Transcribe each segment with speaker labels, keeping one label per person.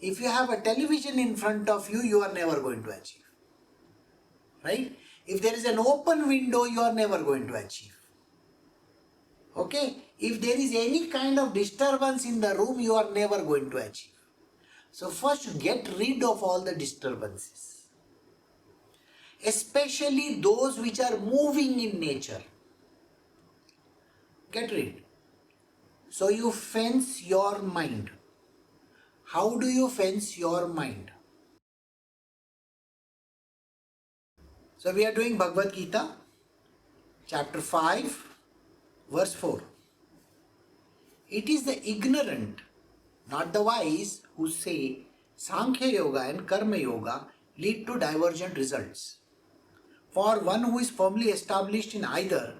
Speaker 1: If you have a television in front of you, you are never going to achieve. Right? If there is an open window, you are never going to achieve. Okay? If there is any kind of disturbance in the room, you are never going to achieve. So first get rid of all the disturbances. Especially those which are moving in nature. Get rid. So you fence your mind. How do you fence your mind? So we are doing Bhagavad Gita, chapter 5, verse 4. It is the ignorant, not the wise, who say Sankhya Yoga and Karma Yoga lead to divergent results. For one who is firmly established in either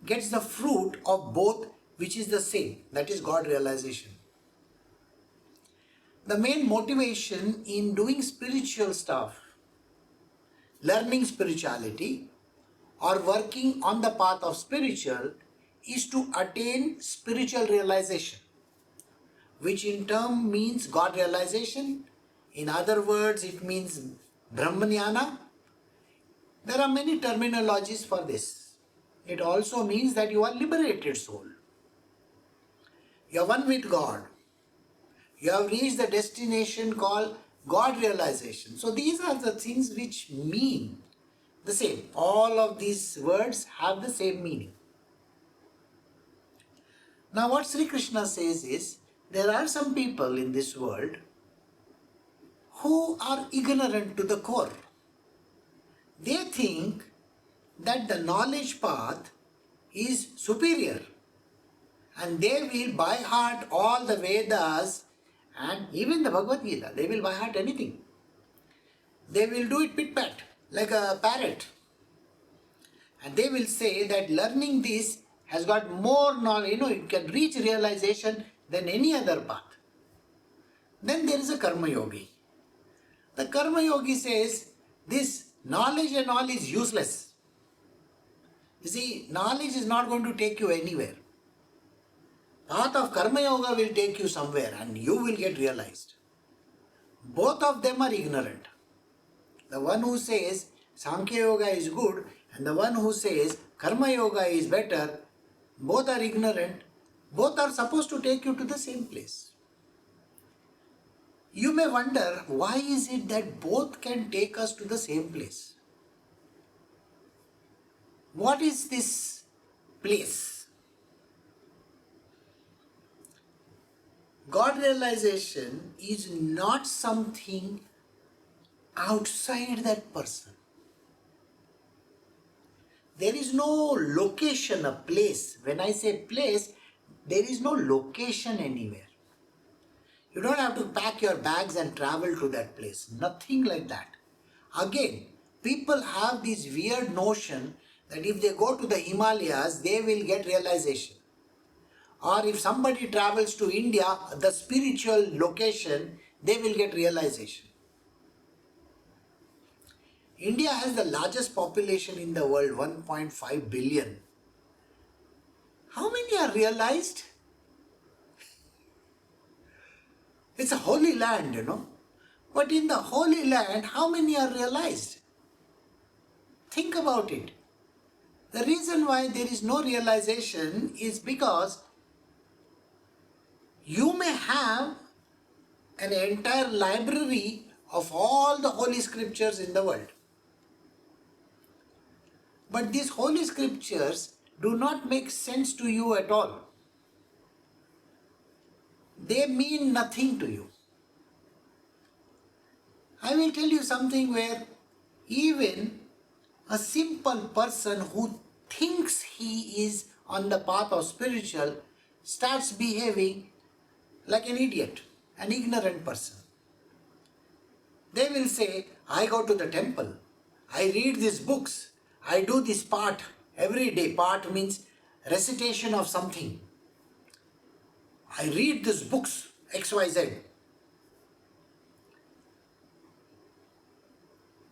Speaker 1: gets the fruit of both, which is the same, that is God realization. The main motivation in doing spiritual stuff, learning spirituality, or working on the path of spiritual is to attain spiritual realization, which in turn means God realization. In other words, it means Brahmanyana. There are many terminologies for this. It also means that you are liberated soul. You are one with God. You have reached the destination called God realization. So these are the things which mean the same. All of these words have the same meaning. Now what Shri Krishna says is, there are some people in this world who are ignorant to the core. They think that the knowledge path is superior and they will by heart all the Vedas and even the Bhagavad Gita. They will by heart anything. They will do it pit-pat, like a parrot. And they will say that learning this has got more knowledge, it can reach realization than any other path. Then there is a Karma Yogi. The Karma Yogi says this knowledge and all is useless. You see, knowledge is not going to take you anywhere. Path of Karma Yoga will take you somewhere and you will get realized. Both of them are ignorant. The one who says Sankhya Yoga is good and the one who says Karma Yoga is better, both are ignorant. Both are supposed to take you to the same place. You may wonder, why is it that both can take us to the same place? What is this place? God realization is not something outside that person. There is no location, a place. When I say place, there is no location anywhere. You don't have to pack your bags and travel to that place. Nothing like that. Again, people have this weird notion that if they go to the Himalayas, they will get realization. Or if somebody travels to India, the spiritual location, they will get realization. India has the largest population in the world, 1.5 billion. How many are realized? It's a holy land, But in the holy land, how many are realized? Think about it. The reason why there is no realization is because you may have an entire library of all the holy scriptures in the world. But these holy scriptures do not make sense to you at all. They mean nothing to you. I will tell you something where even a simple person who thinks he is on the path of spiritual starts behaving like an idiot, an ignorant person. They will say, I go to the temple, I read these books, I do this part every day. Part means recitation of something. I read these books, XYZ.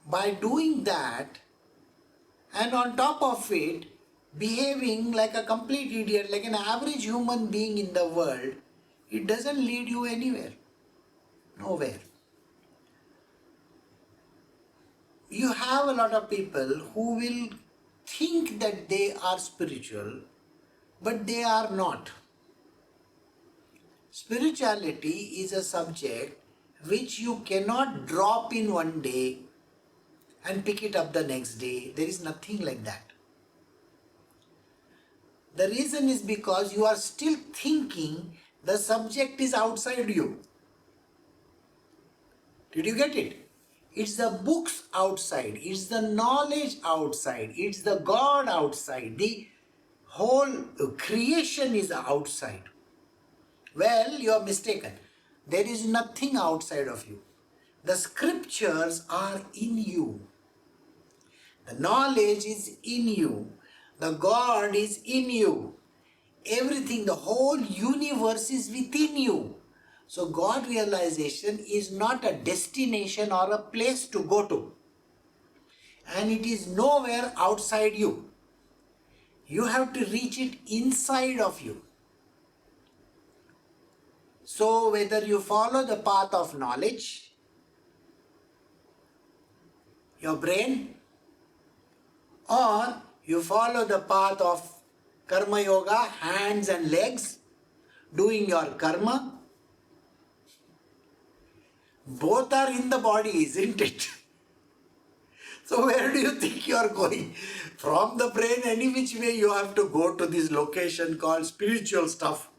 Speaker 1: By doing that, and on top of it, behaving like a complete idiot, like an average human being in the world, it doesn't lead you anywhere. Nowhere. You have a lot of people who will think that they are spiritual, but they are not. Spirituality is a subject which you cannot drop in one day and pick it up the next day. There is nothing like that. The reason is because you are still thinking the subject is outside you. Did you get it? It's the books outside, it's the knowledge outside, it's the God outside, the whole creation is outside. Well, you are mistaken. There is nothing outside of you. The scriptures are in you. The knowledge is in you. The God is in you. Everything, the whole universe is within you. So God realization is not a destination or a place to go to. And it is nowhere outside you. You have to reach it inside of you. So whether you follow the path of knowledge, your brain, or you follow the path of karma yoga, hands and legs, doing your karma, both are in the body, isn't it? So where do you think you are going? From the brain, any which way you have to go to this location called spiritual stuff.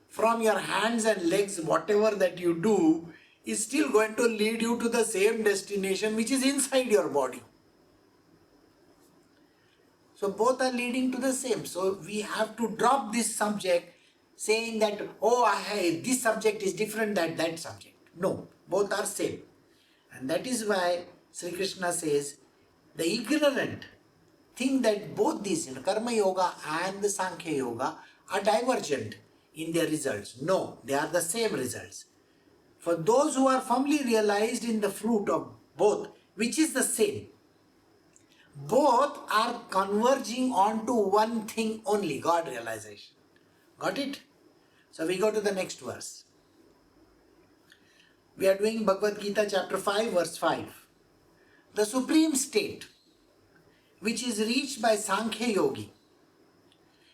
Speaker 1: From your hands and legs, whatever that you do is still going to lead you to the same destination which is inside your body. So both are leading to the same. So we have to drop this subject saying that, oh, this subject is different than that subject. No, both are same. And that is why Shri Krishna says, the ignorant think that both these, Karma Yoga and the Sankhya Yoga, are divergent in their results. No, they are the same results. For those who are firmly realized in the fruit of both, which is the same, both are converging onto one thing only, God realization. Got it? So we go to the next verse. We are doing Bhagavad Gita chapter 5 verse 5. The supreme state which is reached by Sankhya Yogi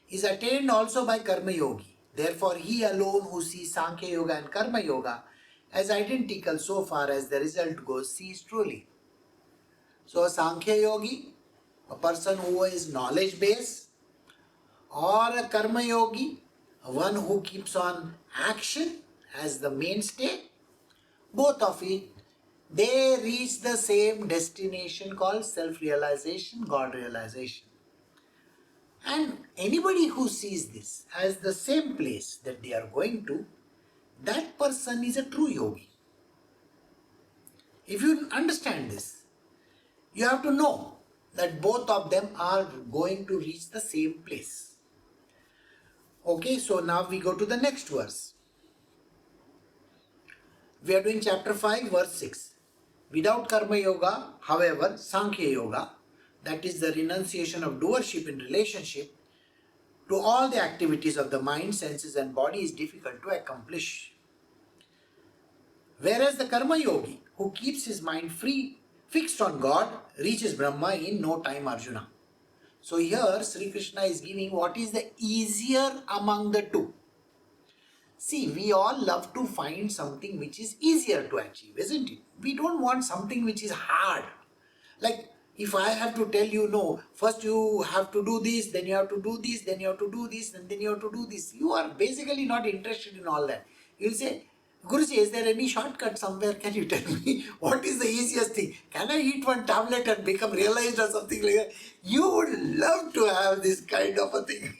Speaker 1: is attained also by Karma Yogi. Therefore he alone who sees Sankhya Yoga and Karma Yoga as identical so far as the result goes sees truly. So a Sankhya Yogi, a person who is knowledge based, or a Karma Yogi, one who keeps on action as the mainstay, both of it, they reach the same destination called self-realization, God realization. And anybody who sees this as the same place that they are going to, that person is a true yogi. If you understand this, you have to know that both of them are going to reach the same place. Okay, so now we go to the next verse. We are doing chapter 5, verse 6. Without Karma Yoga, however, Sankhya Yoga, that is the renunciation of doership in relationship to all the activities of the mind, senses and body is difficult to accomplish. Whereas the Karma Yogi, who keeps his mind free, fixed on God, reaches Brahma in no time, Arjuna. So here Shri Krishna is giving what is the easier among the two. See, we all love to find something which is easier to achieve, isn't it? We don't want something which is hard. Like if I have to tell you, no, first you have to do this, then you have to do this, then you have to do this, and then you have to do this. You are basically not interested in all that. You will say, Guruji, is there any shortcut somewhere? Can you tell me what is the easiest thing? Can I eat one tablet and become realized or something like that? You would love to have this kind of a thing.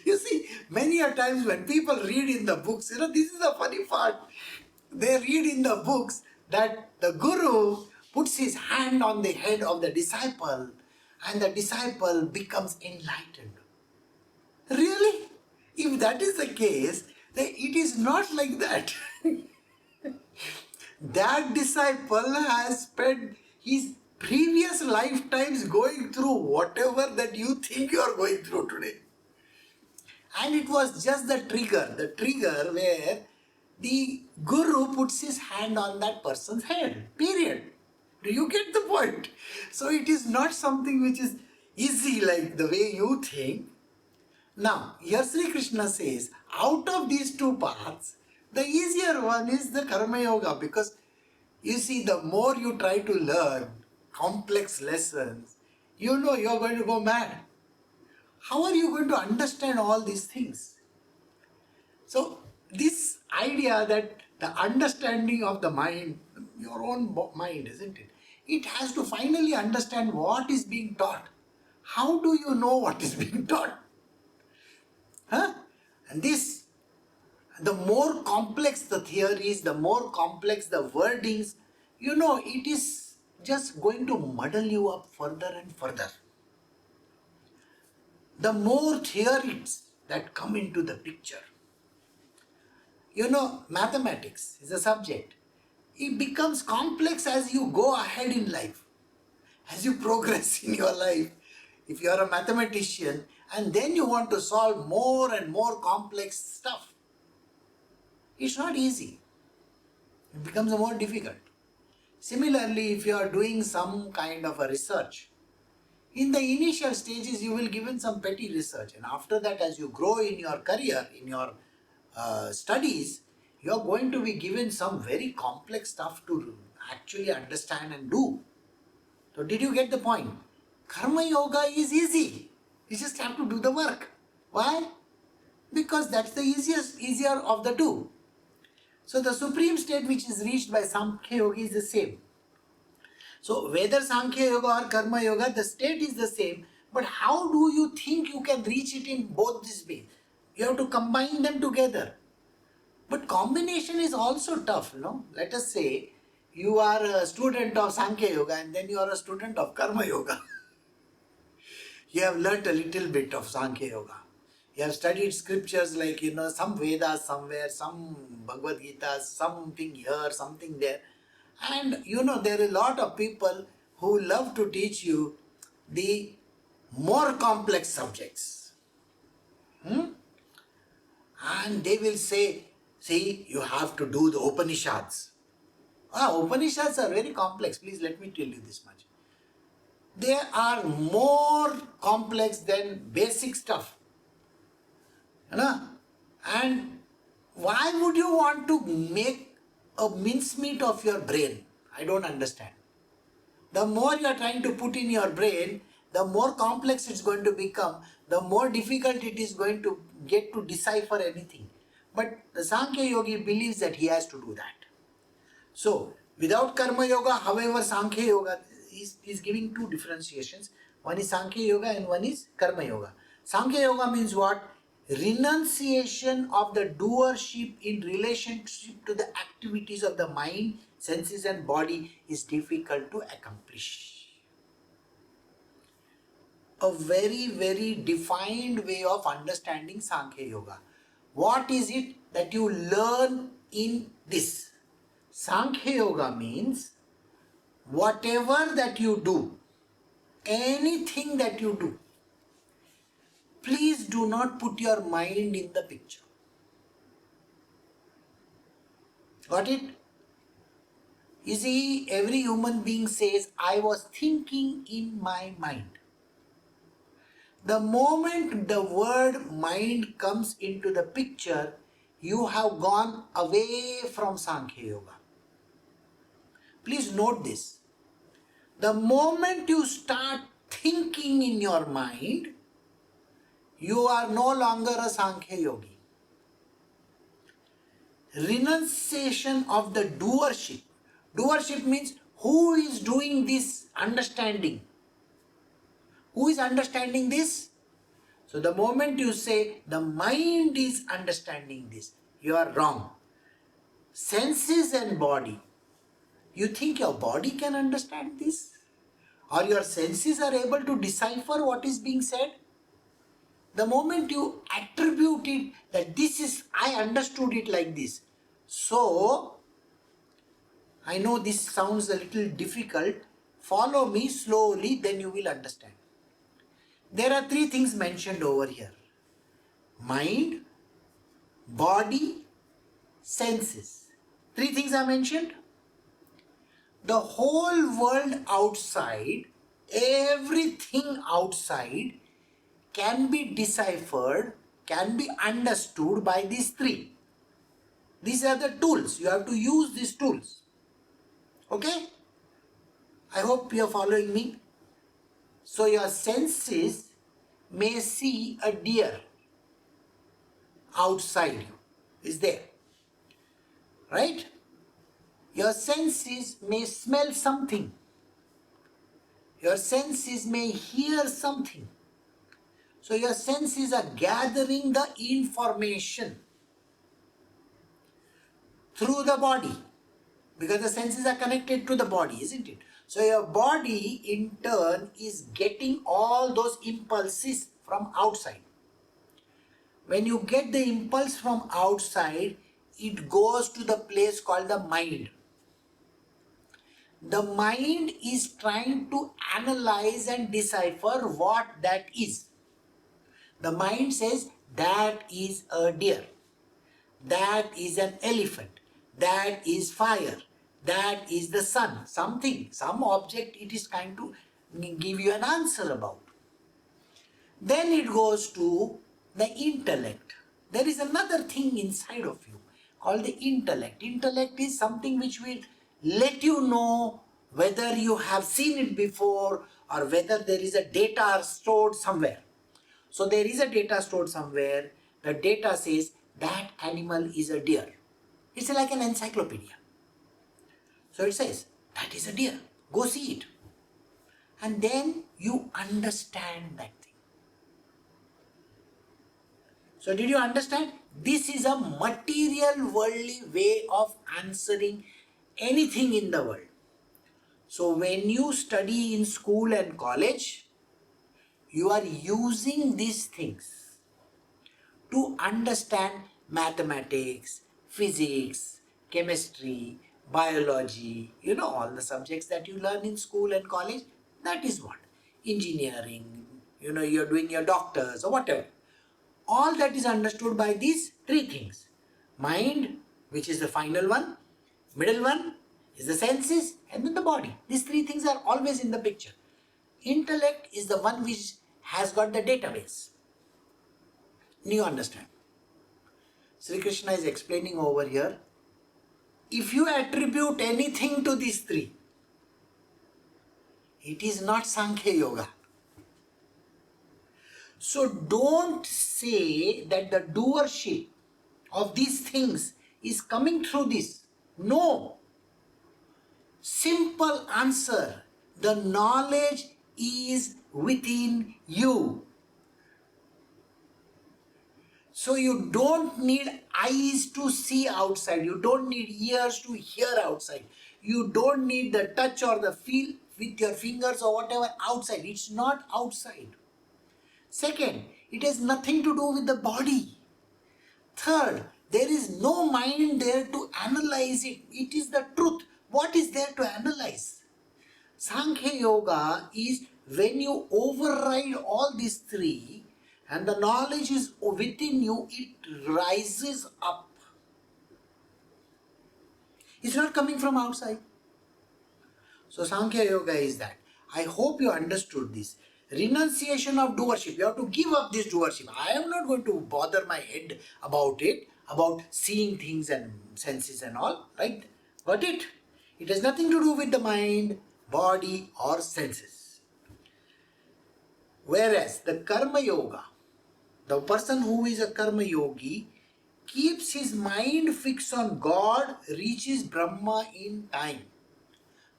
Speaker 1: You see, many a times when people read in the books, this is the funny part. They read in the books that the Guru puts his hand on the head of the disciple and the disciple becomes enlightened. Really? If that is the case, then it is not like that. That disciple has spent his previous lifetimes going through whatever that you think you are going through today. And it was just the trigger where the guru puts his hand on that person's head. Period. Do you get the point? So it is not something which is easy like the way you think. Now, here Shri Krishna says, out of these two paths, the easier one is the Karma Yoga, because you see, the more you try to learn complex lessons, you know you're going to go mad. How are you going to understand all these things? So, this idea that the understanding of the mind, your own mind, isn't it? It has to finally understand what is being taught. How do you know what is being taught? Huh? And this, the more complex the theories, the more complex the wordings, it is just going to muddle you up further and further. The more theories that come into the picture. Mathematics is a subject. It becomes complex as you go ahead in life, as you progress in your life. If you are a mathematician and then you want to solve more and more complex stuff, it's not easy. It becomes more difficult. Similarly, if you are doing some kind of a research, in the initial stages you will given some petty research, and after that, as you grow in your career, in your studies, you are going to be given some very complex stuff to actually understand and do. So did you get the point? Karma Yoga is easy. You just have to do the work. Why? Because that's the easier of the two. So the supreme state which is reached by Samkhya Yogi is the same. So whether Sankhya Yoga or Karma Yoga, the state is the same. But how do you think you can reach it in both these ways? You have to combine them together. But combination is also tough, Let us say you are a student of Sankhya Yoga and then you are a student of Karma Yoga. You have learnt a little bit of Sankhya Yoga. You have studied scriptures like, some Vedas somewhere, some Bhagavad Gita, something here, something there. And there are a lot of people who love to teach you the more complex subjects. And they will say, see, you have to do the Upanishads. Upanishads are very complex. Please let me tell you this much. They are more complex than basic stuff. And why would you want to make a mincemeat of your brain? I don't understand. The more you are trying to put in your brain, the more complex it's going to become, the more difficult it is going to get to decipher anything. But the Sankhya Yogi believes that he has to do that. So, without Karma Yoga, however, Sankhya Yoga is giving two differentiations. One is Sankhya Yoga and one is Karma Yoga. Sankhya Yoga means what? Renunciation of the doership in relationship to the activities of the mind, senses and body is difficult to accomplish. A very, very defined way of understanding Sankhya Yoga. What is it that you learn in this? Sankhya Yoga means whatever that you do, anything that you do, please do not put your mind in the picture. Got it? You see, every human being says, I was thinking in my mind. The moment the word mind comes into the picture, you have gone away from Sankhya Yoga. Please note this. The moment you start thinking in your mind, you are no longer a Sankhya Yogi. Renunciation of the doership. Doership means who is doing this understanding. Who is understanding this? So the moment you say the mind is understanding this, you are wrong. Senses and body. You think your body can understand this? Or your senses are able to decipher what is being said? The moment you attribute it that this is, I understood it like this. So, I know this sounds a little difficult. Follow me slowly, then you will understand. There are three things mentioned over here. Mind, body, senses. Three things are mentioned. The whole world outside, everything outside can be deciphered, can be understood by these three. These are the tools. You have to use these tools. Okay? I hope you are following me. So your senses may see a deer outside you. Is there. Right? Your senses may smell something. Your senses may hear something. So your senses are gathering the information through the body, because the senses are connected to the body, isn't it? So your body in turn is getting all those impulses from outside. When you get the impulse from outside, it goes to the place called the mind. The mind is trying to analyze and decipher what that is. The mind says that is a deer, that is an elephant, that is fire, that is the sun, something, some object it is trying to give you an answer about. Then it goes to the intellect. There is another thing inside of you called the intellect. Intellect is something which will let you know whether you have seen it before or whether there is a data stored somewhere. So there is a data stored somewhere. The data says that animal is a deer. It's like an encyclopedia. So it says that is a deer. Go see it. And then you understand that thing. So did you understand? This is a material worldly way of answering anything in the world. So when you study in school and college, you are using these things to understand mathematics, physics, chemistry, biology, all the subjects that you learn in school and college. That is what? Engineering, you're doing your doctors or whatever. All that is understood by these three things. Mind, which is the final one. Middle one is the senses, and then the body. These three things are always in the picture. Intellect is the one which has got the database. Do you understand? Shri Krishna is explaining over here. If you attribute anything to these three, it is not Sankhya Yoga. So don't say that the doership of these things is coming through this. No. Simple answer. The knowledge is within you. So you don't need eyes to see outside. You don't need ears to hear outside. You don't need the touch or the feel with your fingers or whatever outside. It's not outside. Second, it has nothing to do with the body. Third, there is no mind there to analyze it. It is the truth. What is there to analyze? Sankhya Yoga is when you override all these three and the knowledge is within you, it rises up. It's not coming from outside. So Sankhya Yoga is that. I hope you understood this. Renunciation of doership. You have to give up this doership. I am not going to bother my head about it, about seeing things and senses and all, right? Got it? It has nothing to do with the mind, body or senses. Whereas the Karma Yoga, the person who is a Karma Yogi keeps his mind fixed on God, reaches Brahma in time.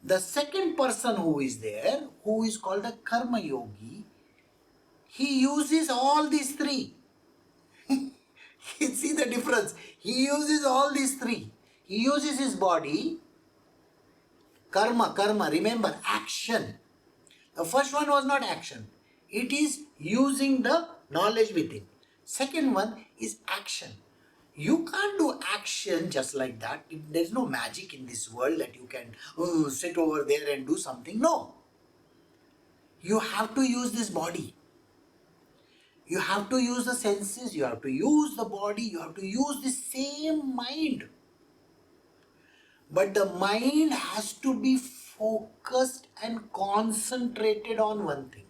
Speaker 1: The second person who is there, who is called a Karma Yogi, he uses all these three. See the difference? He uses all these three. He uses his body, karma, remember, action. The first one was not action. It is using the knowledge within. Second one is action. You can't do action just like that. There's no magic in this world that you can sit over there and do something. No. You have to use this body. You have to use the senses. You have to use the body. You have to use the same mind. But the mind has to be focused and concentrated on one thing.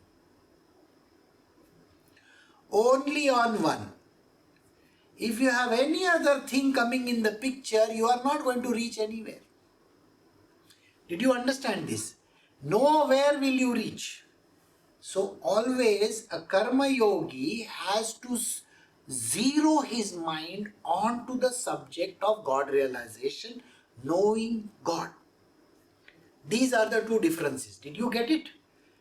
Speaker 1: Only on one. If you have any other thing coming in the picture, you are not going to reach anywhere. Did you understand this? Nowhere will you reach. So always a karma yogi has to zero his mind onto the subject of God realization, knowing God. These are the two differences. Did you get it?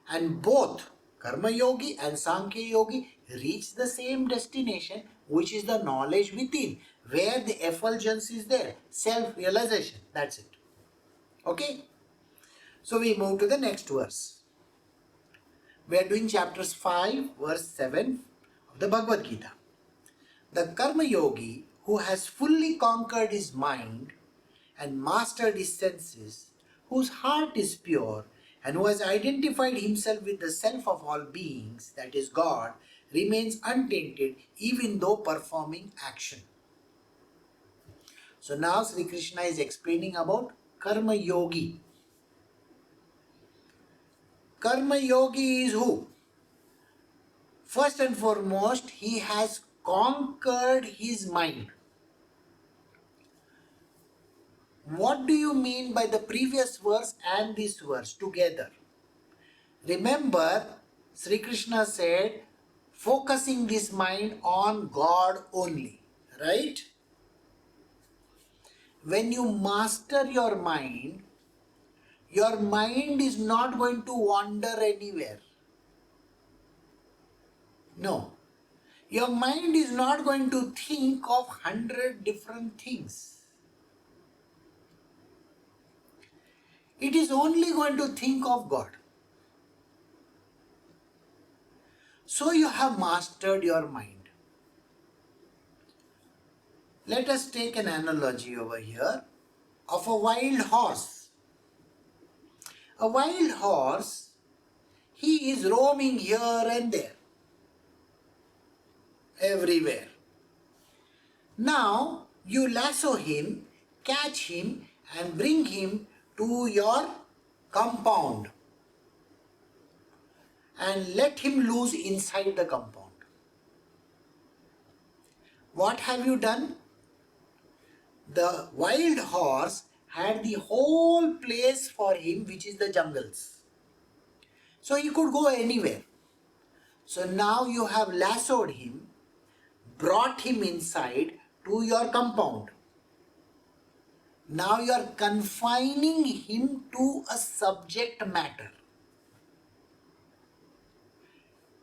Speaker 1: And both karma yogi and sankhya yogi reach the same destination, which is the knowledge within, where the effulgence is there, self-realization. That's it. Okay? So we move to the next verse. We are doing chapters 5, verse 7 of the Bhagavad Gita. The karma yogi who has fully conquered his mind and mastered his senses, whose heart is pure, and who has identified himself with the self of all beings, that is God, remains untainted even though performing action. So now Shri Krishna is explaining about karma yogi. Karma yogi is who? First and foremost, he has conquered his mind. What do you mean by the previous verse and this verse together? Remember, Sri Krishna said, focusing this mind on God only, right? When you master your mind is not going to wander anywhere. No. Your mind is not going to think of 100 different things. It is only going to think of God. So you have mastered your mind. Let us take an analogy over here of a wild horse. A wild horse, he is roaming here and there, everywhere. Now you lasso him, catch him and bring him to your compound and let him loose inside the compound. What have you done? The wild horse had the whole place for him, which is the jungles. So he could go anywhere. So now you have lassoed him, brought him inside to your compound. Now you are confining him to a subject matter.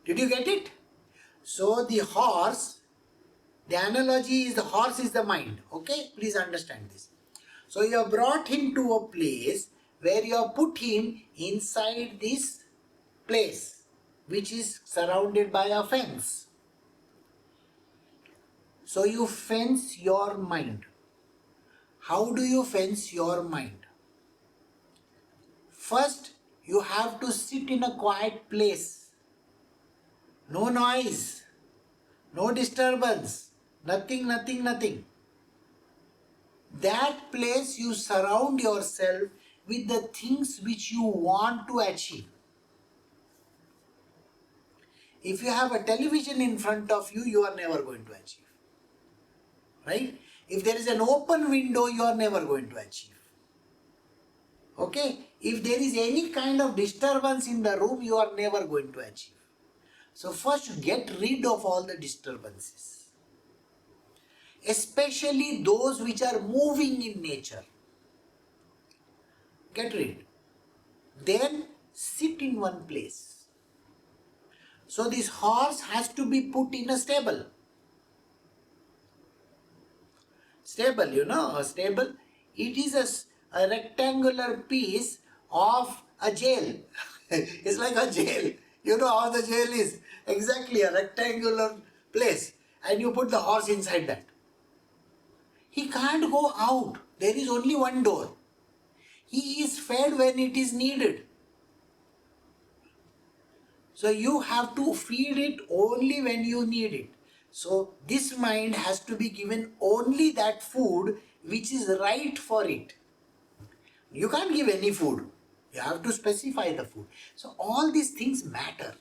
Speaker 1: Did you get it? So the horse, the analogy is the horse is the mind. Okay, please understand this. So you have brought him to a place where you have put him inside this place, which is surrounded by a fence. So you fence your mind. How do you fence your mind? First, you have to sit in a quiet place. No noise, no disturbance, nothing, nothing, nothing. That place you surround yourself with the things which you want to achieve. If you have a television in front of you, you are never going to achieve. Right? If there is an open window, you are never going to achieve. Okay? If there is any kind of disturbance in the room, you are never going to achieve. So first get rid of all the disturbances. Especially those which are moving in nature. Get rid. Then sit in one place. So this horse has to be put in a stable. Stable, you know, a stable. It is a rectangular piece of a jail. It's like a jail. You know how the jail is. Exactly a rectangular place. And you put the horse inside that. He can't go out. There is only one door. He is fed when it is needed. So you have to feed it only when you need it. So this mind has to be given only that food which is right for it. You can't give any food. You have to specify the food. So all these things matter.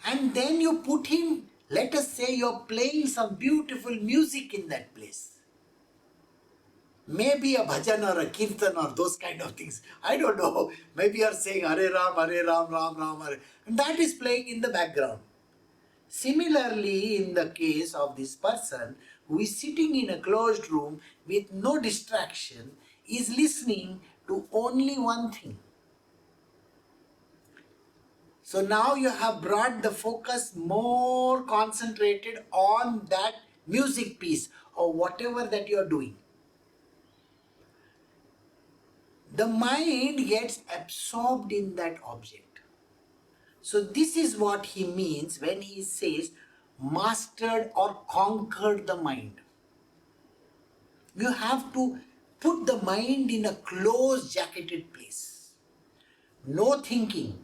Speaker 1: And then you put in, let us say you're playing some beautiful music in that place. Maybe a bhajan or a kirtan or those kind of things. I don't know. Maybe you're saying Hare Ram, Ram Ram, Hare. And that is playing in the background. Similarly, in the case of this person who is sitting in a closed room with no distraction, is listening to only one thing. So now you have brought the focus more concentrated on that music piece or whatever that you are doing. The mind gets absorbed in that object. So this is what he means when he says mastered or conquered the mind. You have to put the mind in a closed jacketed place. No thinking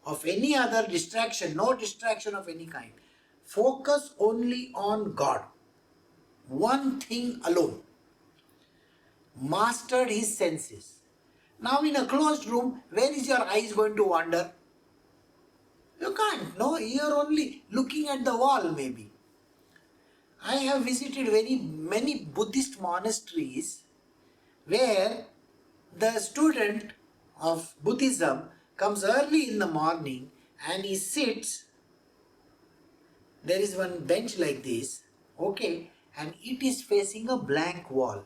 Speaker 1: of any other distraction, no distraction of any kind. Focus only on God. One thing alone. Mastered his senses. Now in a closed room, where is your eyes going to wander? You can't. No, you're only looking at the wall maybe. I have visited many Buddhist monasteries where the student of Buddhism comes early in the morning and he sits. There is one bench like this, okay, and it is facing a blank wall.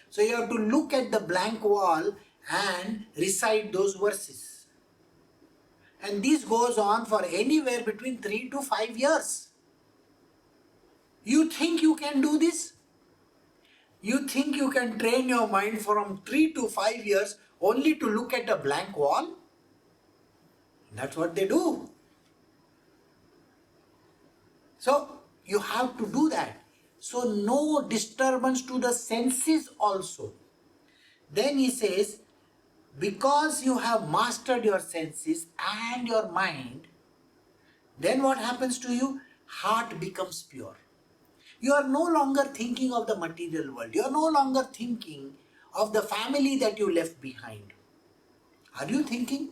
Speaker 1: So you have to look at the blank wall and recite those verses. And this goes on for anywhere between 3 to 5 years. You think you can do this? You think you can train your mind from 3 to 5 years only to look at a blank wall? That's what they do. So you have to do that. So no disturbance to the senses also. Then he says, because you have mastered your senses and your mind, then what happens to you? Heart becomes pure. You are no longer thinking of the material world. You are no longer thinking of the family that you left behind. Are you thinking?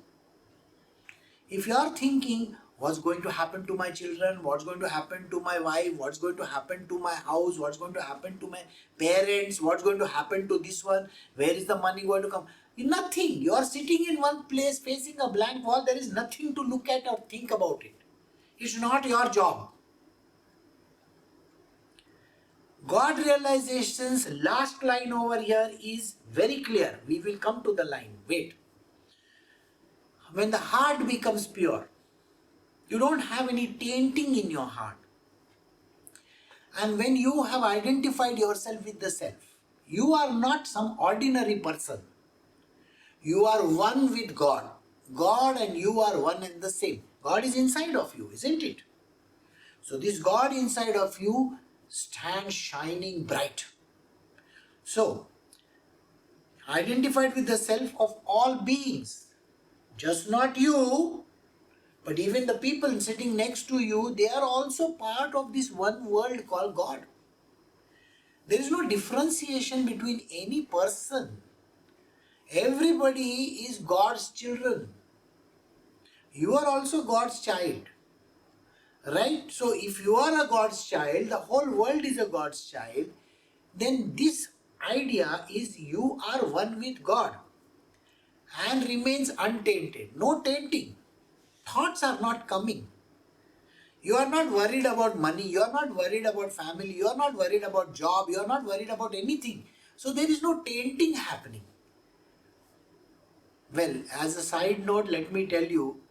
Speaker 1: If you are thinking, what's going to happen to my children, what's going to happen to my wife, what's going to happen to my house, what's going to happen to my parents, what's going to happen to this one, where is the money going to come? Nothing. You are sitting in one place facing a blank wall. There is nothing to look at or think about it. It's not your job. God realization's last line over here is very clear. We will come to the line. Wait. When the heart becomes pure, you don't have any tainting in your heart. And when you have identified yourself with the self, you are not some ordinary person. You are one with God. God and you are one and the same. God is inside of you, isn't it? So this God inside of you stands shining bright. So, identified with the self of all beings, just not you, but even the people sitting next to you, they are also part of this one world called God. There is no differentiation between any person. Everybody is God's children. You are also God's child. Right? So if you are a God's child, the whole world is a God's child, then this idea is you are one with God and remains untainted. No tainting. Thoughts are not coming. You are not worried about money, you are not worried about family, you are not worried about job, you are not worried about anything. So there is no tainting happening. Well, as a side note, let me tell you,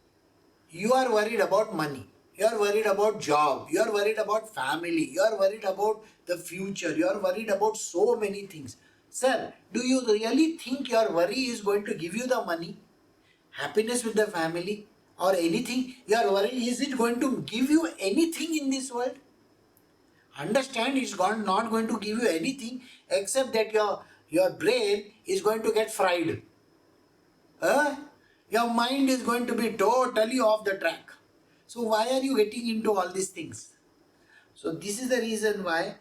Speaker 1: you are worried about money, you are worried about job, you are worried about family, you are worried about the future, you are worried about so many things. Sir, do you really think your worry is going to give you the money, happiness with the family, or anything? You are worried, is it going to give you anything in this world? Understand, it's not going to give you anything except that your brain is going to get fried. Your mind is going to be totally off the track. So why are you getting into all these things? So this is the reason why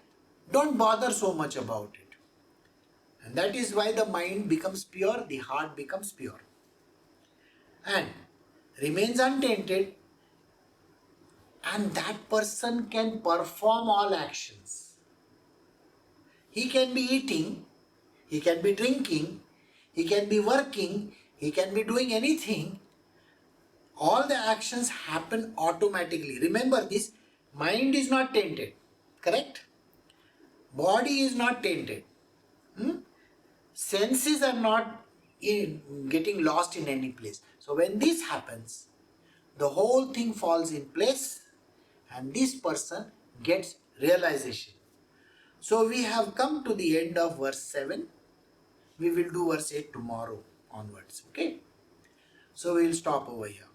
Speaker 1: don't bother so much about it. And that is why the mind becomes pure, the heart becomes pure. And remains untainted, and that person can perform all actions. He can be eating, he can be drinking, he can be working, he can be doing anything. All the actions happen automatically. Remember this, mind is not tainted, correct? Body is not tainted. Senses are not getting lost in any place. So when this happens, the whole thing falls in place and this person gets realization. So we have come to the end of verse 7. We will do verse 8 tomorrow onwards. Okay? So we will stop over here.